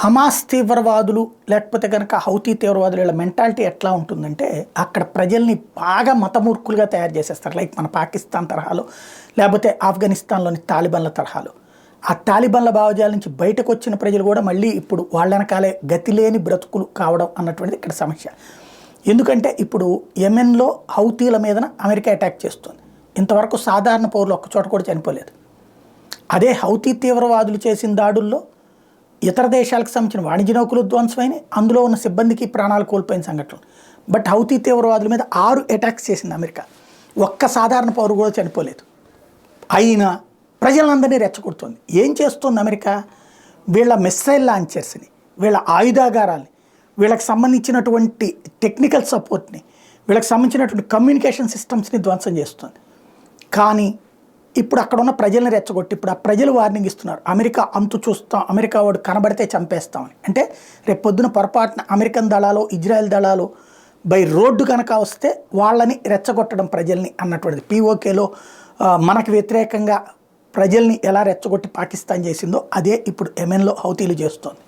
Hamas తీవ్రవాదులు లేకపోతే కనుక హౌతీ తీవ్రవాదులు వీళ్ళ మెంటాలిటీ ఎట్లా ఉంటుందంటే అక్కడ ప్రజల్ని బాగా మతమూర్ఖులుగా తయారు చేసేస్తారు. లైక్ మన పాకిస్తాన్ తరహాలో లేకపోతే ఆఫ్ఘనిస్తాన్లోని తాలిబాన్ల తరహాలో. ఆ తాలిబాన్ల భావజాల నుంచి బయటకు వచ్చిన ప్రజలు కూడా మళ్ళీ ఇప్పుడు వాళ్ళ వెనకాలే గతి లేని బ్రతుకులు కావడం అన్నటువంటిది ఇక్కడ సమస్య. ఎందుకంటే ఇప్పుడు యెమెన్లో హౌతీల మీదన అమెరికా అటాక్ చేస్తుంది. ఇంతవరకు సాధారణ పౌరులు ఒక్క చోట కూడా చనిపోలేదు. అదే హౌతీ తీవ్రవాదులు చేసిన దాడుల్లో ఇతర దేశాలకు సంబంధించిన వాణిజ్య నౌకలు ధ్వంసమైనవి, అందులో ఉన్న సిబ్బందికి ప్రాణాలు కోల్పోయిన సంఘటనలు. బట్ హౌతీ తీవ్రవాదుల మీద 6 అటాక్స్ చేసింది అమెరికా. ఒక్క సాధారణ పౌరుడు కూడా చనిపోలేదు. అయినా ప్రజలందరినీ రెచ్చగొడుతుంది. ఏం చేస్తుంది అమెరికా? వీళ్ళ మిస్సైల్ లాంచర్స్ని, వీళ్ళ ఆయుధాగారాల్ని, వీళ్ళకి సంబంధించినటువంటి టెక్నికల్ సపోర్ట్ని, వీళ్ళకి సంబంధించినటువంటి కమ్యూనికేషన్ సిస్టమ్స్ని ధ్వంసం చేస్తుంది. కానీ ఇప్పుడు అక్కడ ఉన్న ప్రజల్ని రెచ్చగొట్టి ఇప్పుడు ఆ ప్రజలు వార్నింగ్ ఇస్తున్నారు. అమెరికా అంతు చూస్తాం, అమెరికా వాడు కనబడితే చంపేస్తామని. అంటే రేపు పొద్దున పొరపాటున అమెరికన్ దళాలు ఇజ్రాయెల్ దళాలు బై రోడ్డు కనుక వస్తే వాళ్ళని రెచ్చగొట్టడం ప్రజల్ని అన్నటువంటిది. పీఓకేలో మనకు వ్యతిరేకంగా ప్రజల్ని ఎలా రెచ్చగొట్టి పాకిస్తాన్ చేసిందో అదే ఇప్పుడు యెమెన్లో హౌతీలు చేస్తోంది.